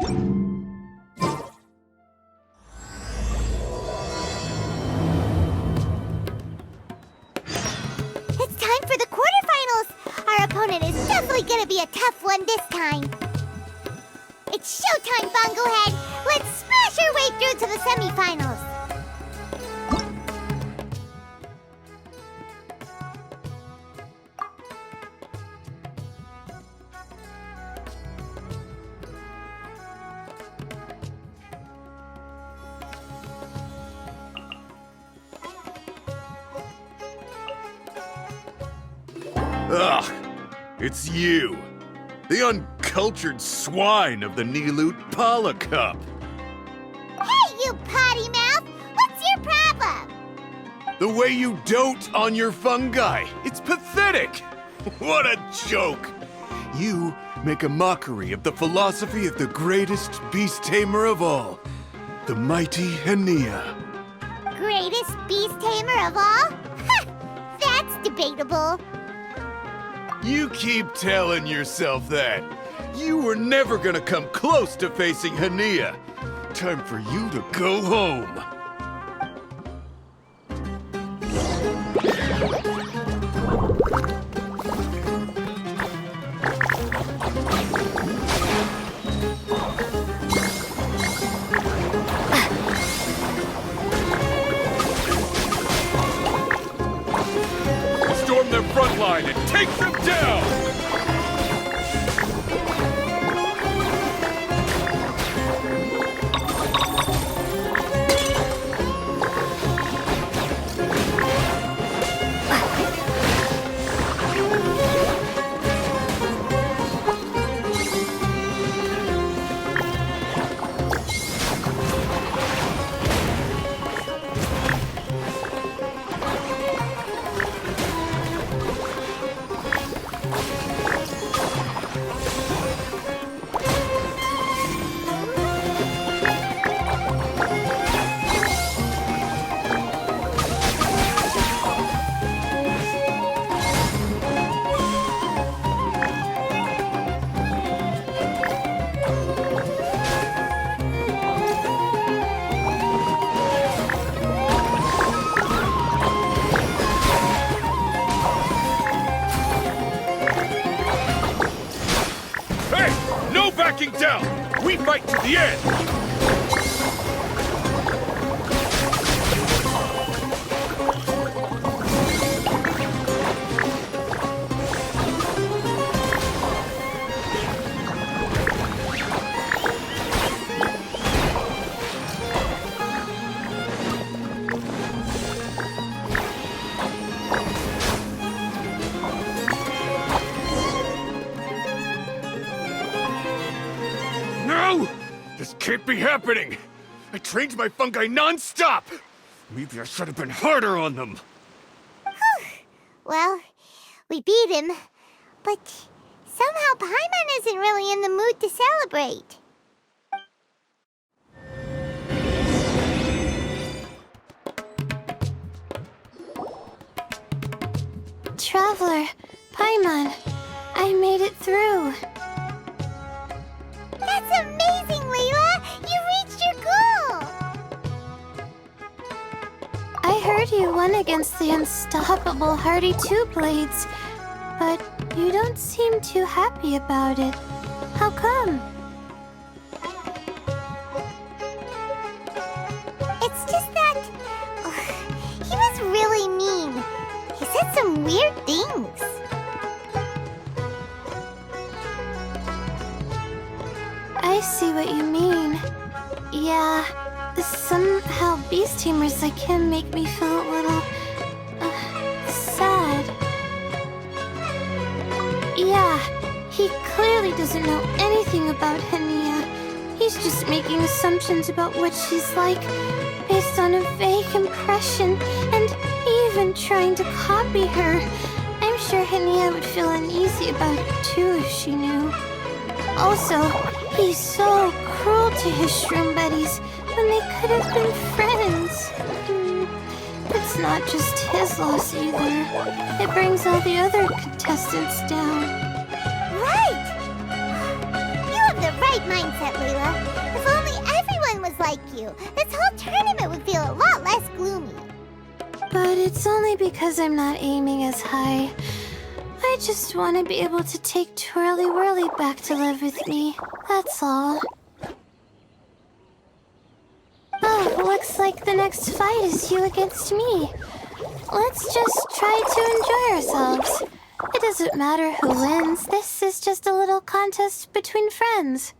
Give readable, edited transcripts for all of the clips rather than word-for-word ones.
It's time for the quarterfinals! Our opponent is definitely gonna be a tough one this time. It's showtime, Fungohead! Let's smash our way through to the semifinals! Ugh, it's you. The uncultured swine of the Niloot Pala Cup. Hey, you potty mouth! What's your problem? The way you dote on your fungi. It's pathetic. What a joke. You make a mockery of the philosophy of the greatest beast tamer of all, the mighty Henia. Greatest beast tamer of all? Ha! That's debatable. You keep telling yourself that. You were never gonna come close to facing Henia. Time for you to go home. Storm their front line and take them down! No backing down! We fight to the end! No! This can't be happening! I trained my fungi non-stop! Maybe I should have been harder on them! Well, we beat him, but somehow Paimon isn't really in the mood to celebrate. Traveler, Paimon, I made it through. That's amazing, Layla! You reached your goal! I heard you won against the unstoppable Hardy Two Blades, but you don't seem too happy about it. How come? It's just that... he was really mean. He said some weird things. I see what you mean. Yeah, somehow beast tamers like him make me feel a little... sad. Yeah, he clearly doesn't know anything about Henia. He's just making assumptions about what she's like based on a vague impression and even trying to copy her. I'm sure Henia would feel uneasy about it too if she knew. Also, he's so cruel to his shroom buddies when they could have been friends. It's not just his loss either. It brings all the other contestants down. Right! You have the right right mindset, Layla. If only everyone was like you, this whole tournament would feel a lot less gloomy. But it's only because I'm not aiming as high. I just want to be able to take Twirly Whirly back to live with me. That's all. Oh, looks like the next fight is you against me. Let's just try to enjoy ourselves. It doesn't matter who wins. This is just a little contest between friends.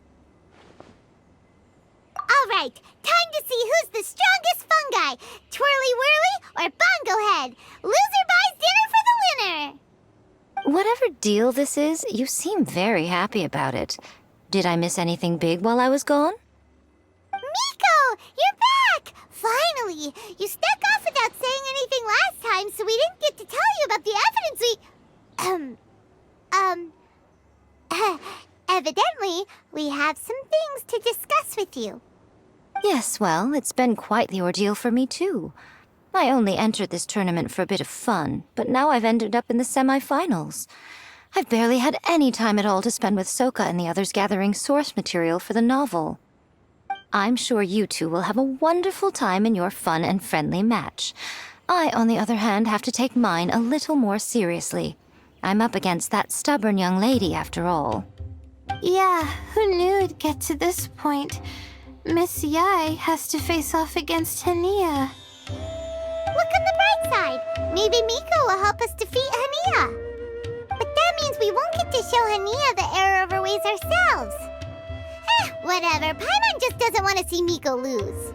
All right, time to see who's the strongest fungi, Twirly Whirly or Bongo Head. Loser buys dinner for the winner. Whatever deal this is, you seem very happy about it. Did I miss anything big while I was gone? Miko, you're back! Finally! You snuck off without saying anything last time, so we didn't get to tell you about the evidence evidently, we have some things to discuss with you. Yes, well, it's been quite the ordeal for me, too. I only entered this tournament for a bit of fun, but now I've ended up in the semi-finals. I've barely had any time at all to spend with Soka and the others gathering source material for the novel. I'm sure you two will have a wonderful time in your fun and friendly match. I, on the other hand, have to take mine a little more seriously. I'm up against that stubborn young lady, after all. Yeah, who knew it'd get to this point? Miss Yai has to face off against Hania. Look on the bright side. Maybe Miko will help us defeat Hania. But that means we won't get to show Hania the error of our ways ourselves. Whatever. Paimon just doesn't want to see Miko lose.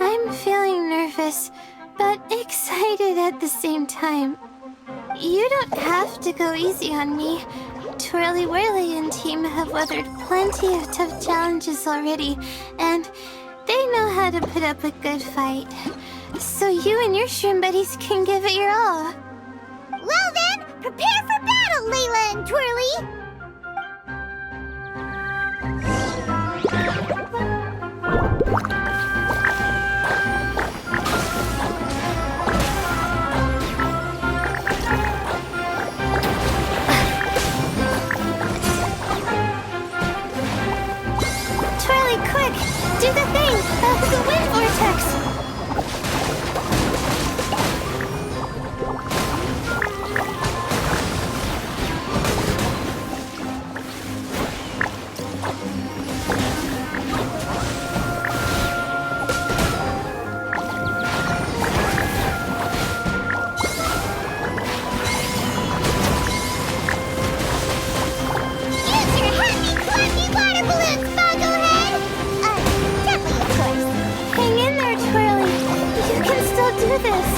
I'm feeling nervous, but excited at the same time. You don't have to go easy on me. Twirly Whirly and team have weathered plenty of tough challenges already, and they know how to put up a good fight. So you and your shroom buddies can give it your all. Well then, prepare for battle, Layla and Twirly! Twirly, quick! Do the thing! The wind vortex! Use your happy, clappy water balloons, Bongo Head! Gently, of course. Hang in there, Twirly. You can still do this.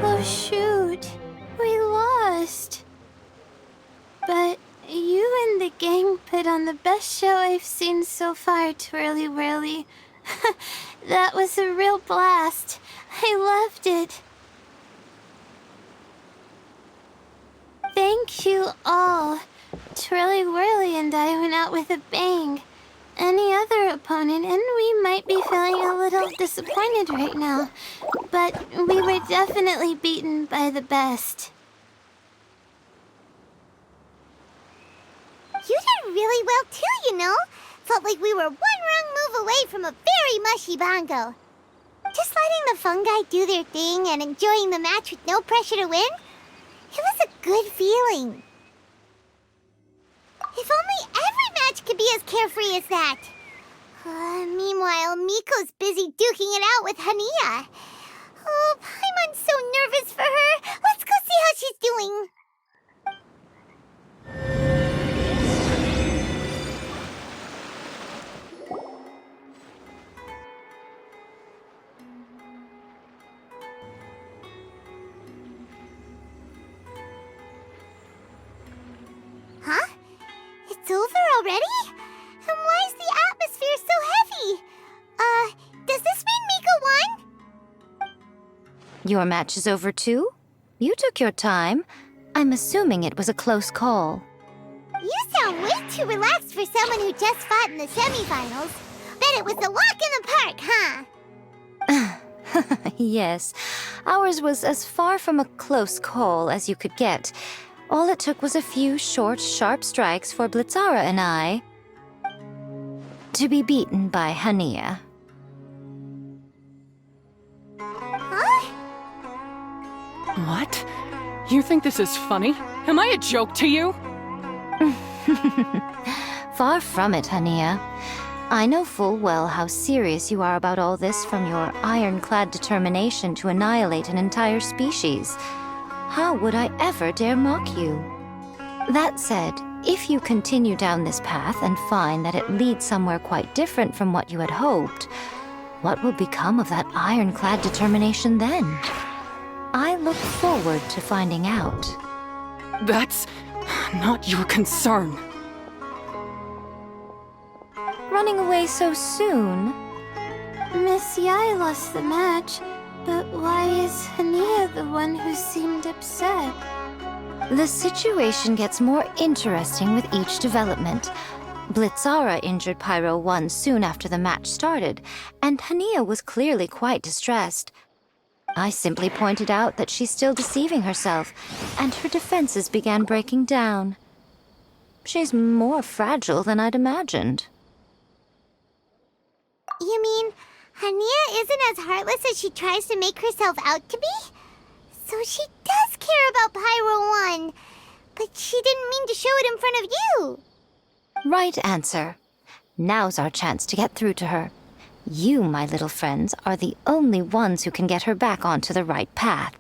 Oh, shoot. We lost. But you and the gang put on the best show I've seen so far, Twirly Whirly. That was a real blast. I loved it. Thank you all. Twirly Whirly and I went out with a bang. Any other opponent, and we might be feeling a little disappointed right now, but we were definitely beaten by the best. You did really well too, you know. Felt like we were one wrong move away from a very mushy bongo. Just letting the fungi do their thing and enjoying the match with no pressure to win, it was a good feeling. If only every match could be as carefree as that. Meanwhile, Miko's busy duking it out with Hania. Oh, Paimon's so nervous for her. Let's go see how what she's doing. Huh? It's over already? And why is the atmosphere so heavy? Does this mean Mika won? Your match is over too? You took your time. I'm assuming it was a close call. You sound way too relaxed for someone who just fought in the semifinals. Bet it was a walk in the park, huh? Yes, ours was as far from a close call as you could get. All it took was a few short, sharp strikes for Blitzara and I to be beaten by Hania. Huh? What? You think this is funny? Am I a joke to you? Far from it, Hania. I know full well how serious you are about all this, from your ironclad determination to annihilate an entire species. How would I ever dare mock you? That said, if you continue down this path and find that it leads somewhere quite different from what you had hoped, what will become of that ironclad determination then? I look forward to finding out. That's not your concern. Running away so soon? Miss Yai lost the match, but why is Hania the one who seemed upset? The situation gets more interesting with each development. Blitzara injured Pyro 1 soon after the match started, and Hania was clearly quite distressed. I simply pointed out that she's still deceiving herself, and her defenses began breaking down. She's more fragile than I'd imagined. You mean Hania isn't as heartless as she tries to make herself out to be? So she does care about Pyro 1, but she didn't mean to show it in front of you. Right answer. Now's our chance to get through to her. You, my little friends, are the only ones who can get her back onto the right path.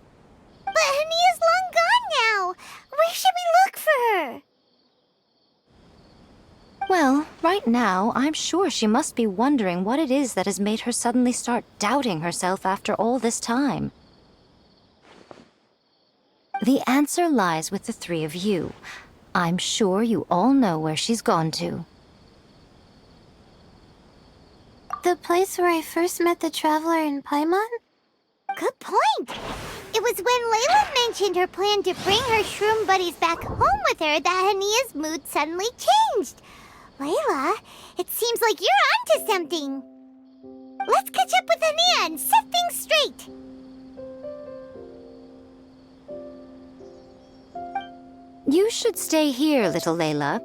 But Hania's long gone now. Where should we look for her? Well, right now, I'm sure she must be wondering what it is that has made her suddenly start doubting herself after all this time. The answer lies with the three of you. I'm sure you all know where she's gone to. The place where I first met the traveler in Paimon? Good point. It was when Layla mentioned her plan to bring her shroom buddies back home with her that Hania's mood suddenly changed. Layla, it seems like you're onto something. Let's catch up with Hania and set things straight. You should stay here, little Layla.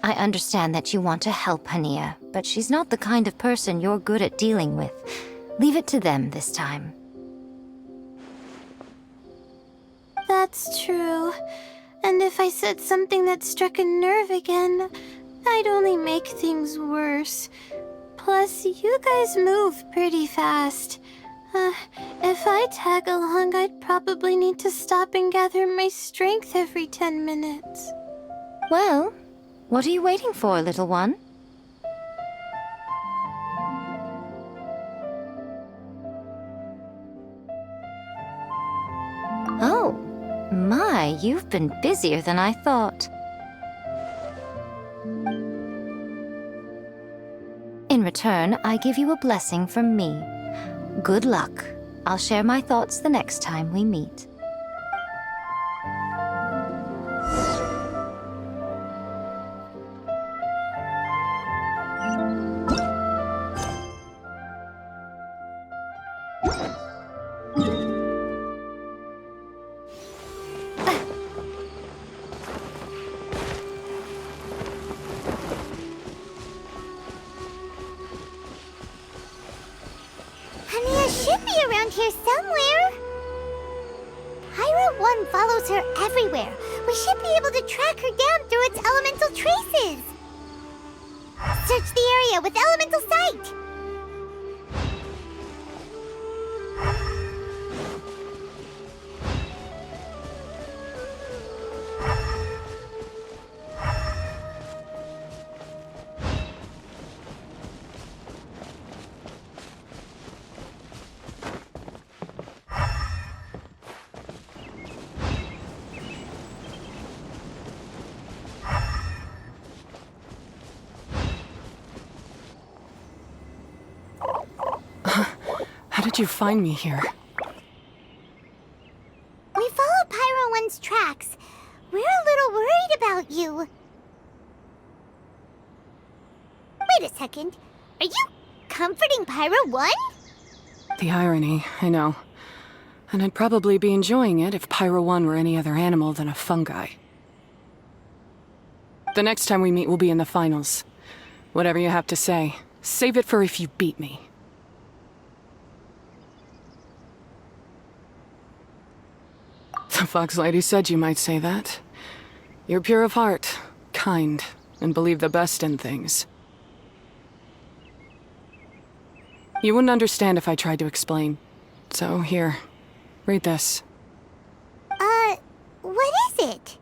I understand that you want to help Hania, but she's not the kind of person you're good at dealing with. Leave it to them this time. That's true. And if I said something that struck a nerve again, I'd only make things worse. Plus, you guys move pretty fast. If I tag along, I'd probably need to stop and gather my strength every 10 minutes. Well, what are you waiting for, little one? Oh, my, you've been busier than I thought. In return, I give you a blessing from me. Good luck. I'll share my thoughts the next time we meet. Should be around here somewhere. Pyro 1 follows her everywhere. We should be able to track her down through its elemental traces. Search the area with elemental sight. did you find me here? We followed Pyro 1's tracks. We're a little worried about you. Wait a second. Are you comforting Pyro 1? The irony, I know. And I'd probably be enjoying it if Pyro 1 were any other animal than a fungi. The next time we meet will be in the finals. Whatever you have to say, save it for if you beat me. The Fox Lady said you might say that. You're pure of heart, kind, and believe the best in things. You wouldn't understand if I tried to explain. So here, read this. What is it?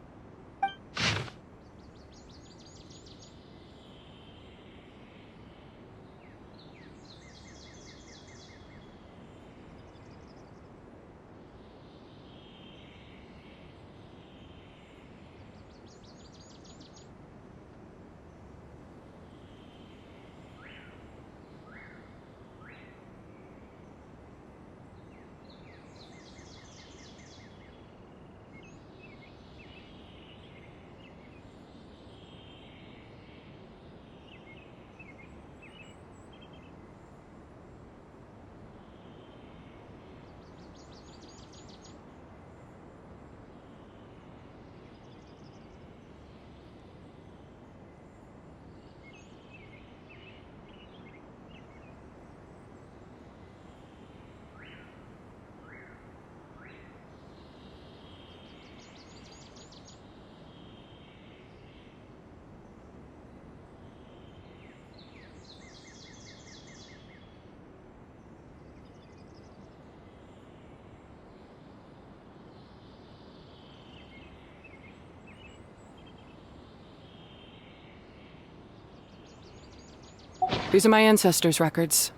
These are my ancestors' records.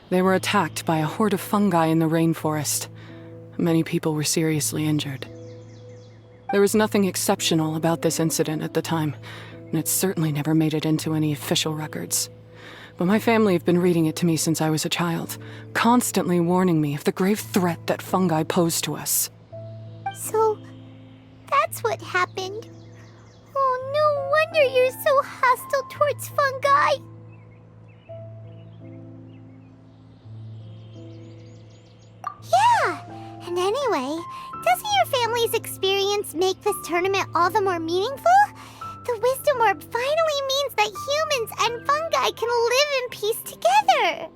They were attacked by a horde of fungi in the rainforest. Many people were seriously injured. There was nothing exceptional about this incident at the time, and it certainly never made it into any official records. But my family have been reading it to me since I was a child, constantly warning me of the grave threat that fungi pose to us. So, that's what happened. Oh, no wonder you're so hostile towards fungi. Yeah, and anyway, doesn't your family's experience make this tournament all the more meaningful? The Wisdom Orb finally means that humans and fungi can live in peace together.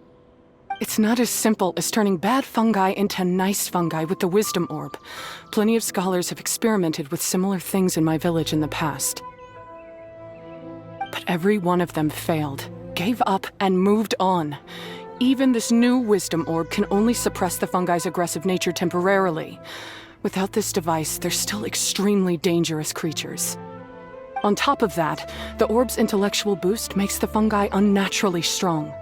It's not as simple as turning bad fungi into nice fungi with the Wisdom Orb. Plenty of scholars have experimented with similar things in my village in the past. But every one of them failed, gave up, and moved on. Even this new Wisdom Orb can only suppress the fungi's aggressive nature temporarily. Without this device, they're still extremely dangerous creatures. On top of that, the orb's intellectual boost makes the fungi unnaturally strong.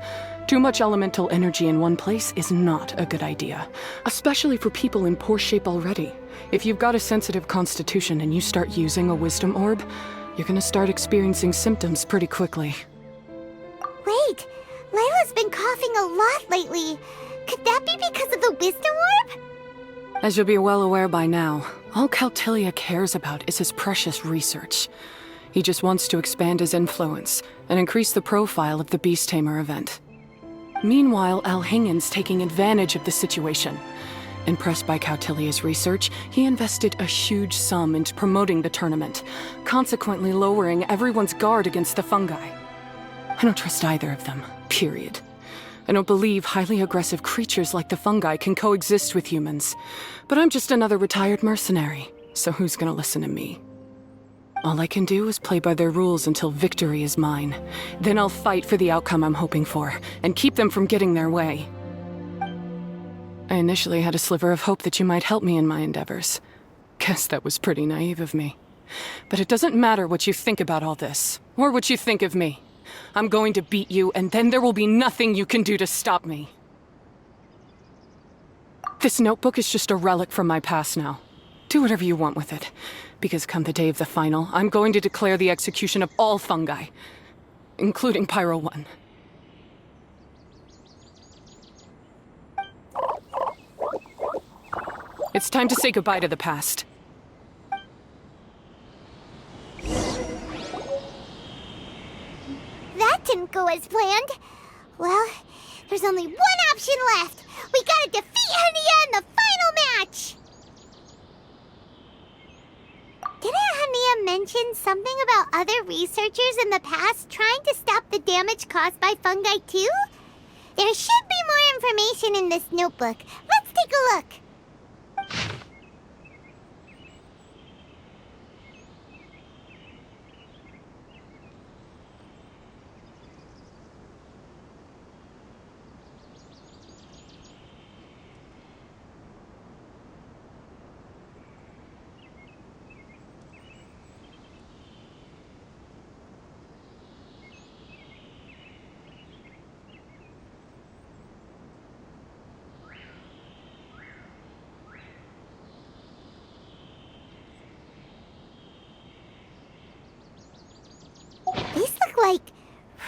Too much elemental energy in one place is not a good idea, especially for people in poor shape already. If you've got a sensitive constitution and you start using a Wisdom Orb, you're gonna start experiencing symptoms pretty quickly. Wait, Layla's been coughing a lot lately. Could that be because of the Wisdom Orb? As you'll be well aware by now, all Caltilia cares about is his precious research. He just wants to expand his influence and increase the profile of the Beast Tamer event. Meanwhile, Alhingen's taking advantage of the situation. Impressed by Cautilia's research, he invested a huge sum into promoting the tournament, consequently lowering everyone's guard against the fungi. I don't trust either of them, period. I don't believe highly aggressive creatures like the fungi can coexist with humans. But I'm just another retired mercenary, so who's gonna listen to me? All I can do is play by their rules until victory is mine. Then I'll fight for the outcome I'm hoping for, and keep them from getting their way. I initially had a sliver of hope that you might help me in my endeavors. Guess that was pretty naive of me. But it doesn't matter what you think about all this, or what you think of me. I'm going to beat you, and then there will be nothing you can do to stop me. This notebook is just a relic from my past now. Do whatever you want with it, because come the day of the final, I'm going to declare the execution of all fungi, including Pyro 1. It's time to say goodbye to the past. That didn't go as planned. Well, there's only one option left. We gotta defeat Hania in the final match! Didn't Hania mention something about other researchers in the past trying to stop the damage caused by fungi too? There should be more information in this notebook. Let's take a look. These look like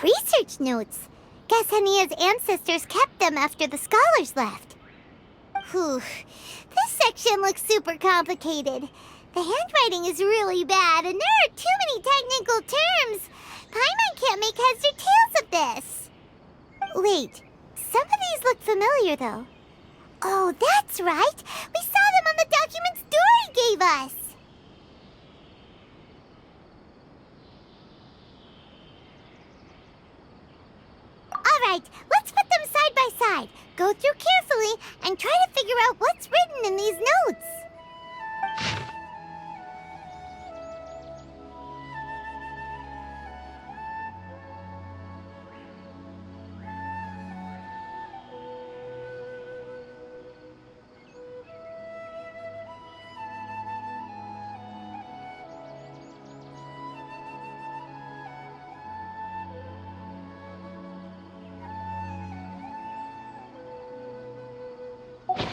research notes. Guess Hania's ancestors kept them after the scholars left. Whew. This section looks super complicated. The handwriting is really bad, and there are too many technical terms. Paimon can't make heads or tails of this. Wait, some of these look familiar, though. Oh, that's right. We saw them on the documents Dory gave us. All right, let's put them side by side. Go through carefully and try to figure out what's written in these notes.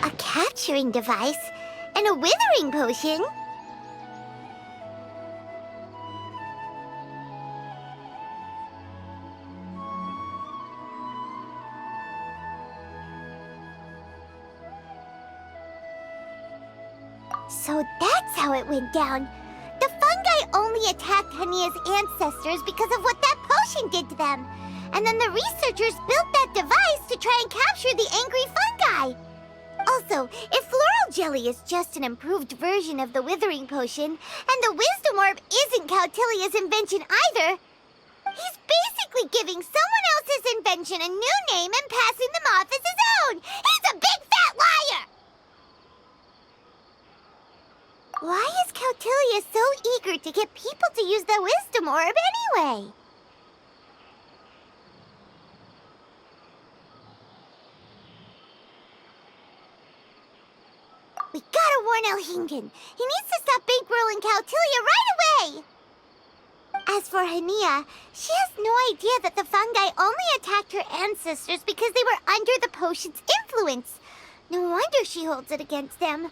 A capturing device and a withering potion? So that's how it went down. The fungi only attacked Hania's ancestors because of what that potion did to them. And then the researchers built that device to try and capture the angry fungi. Also, if floral jelly is just an improved version of the withering potion, and the wisdom orb isn't Cautilia's invention either, he's basically giving someone else's invention a new name and passing them off as his own. He's a big fat liar! Why is Cautilia so eager to get people to use the wisdom orb anyway? We gotta warn Elhingen. He needs to stop bankrolling Cautilia right away! As for Hania, she has no idea that the fungi only attacked her ancestors because they were under the potion's influence. No wonder she holds it against them.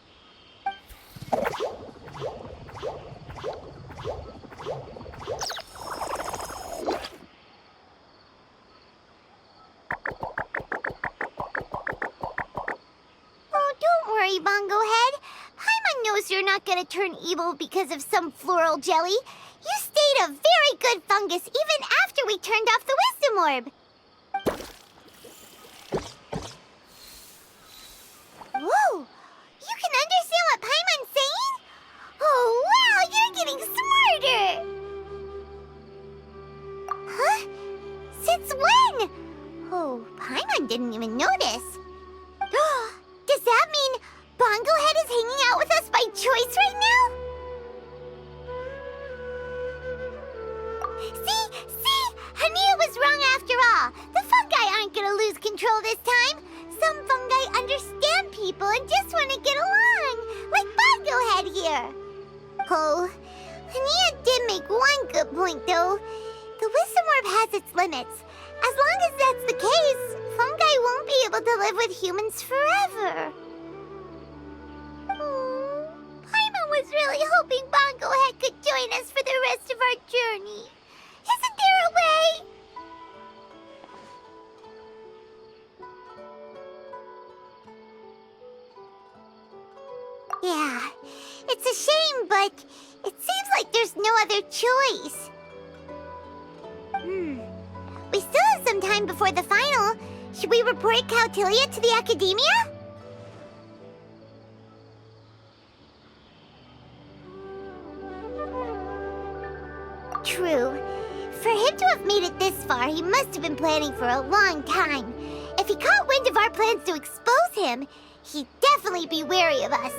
Oh, don't worry, Bongo Head. Paimon knows you're not gonna turn evil because of some floral jelly. You stayed a very good fungus even after we turned off the wisdom orb. Whoa! You can understand what Paimon's saying? Oh, wow! You're getting smarter! Huh? Since when? Oh, Paimon didn't even notice. Does that mean Bongo Head is hanging out with us by choice right now? See? Hania was wrong after all. The fungi aren't gonna lose control this time. Some fungi understand people and just want to get along, like Bongo Head here. Oh, Hania did make one good point, though. The wisdom orb has its limits. As long as that's the case, fungi won't be able to live with humans forever. Paimon was really hoping Bongo Head could join us for the rest of our journey. Isn't there a way? Yeah, it's a shame, but it seems like there's no other choice. We still have some time before the final. Should we report Cautilia to the Academia? True. For him to have made it this far, he must have been planning for a long time. If he caught wind of our plans to expose him, he'd definitely be wary of us.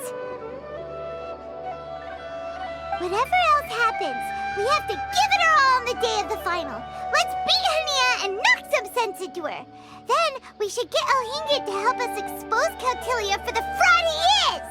Whatever else happens, we have to give it our all on the day of the final. Let's beat Hania and knock some sense into her. Then we should get Elhingid to help us expose Cautilia for the fraud he is!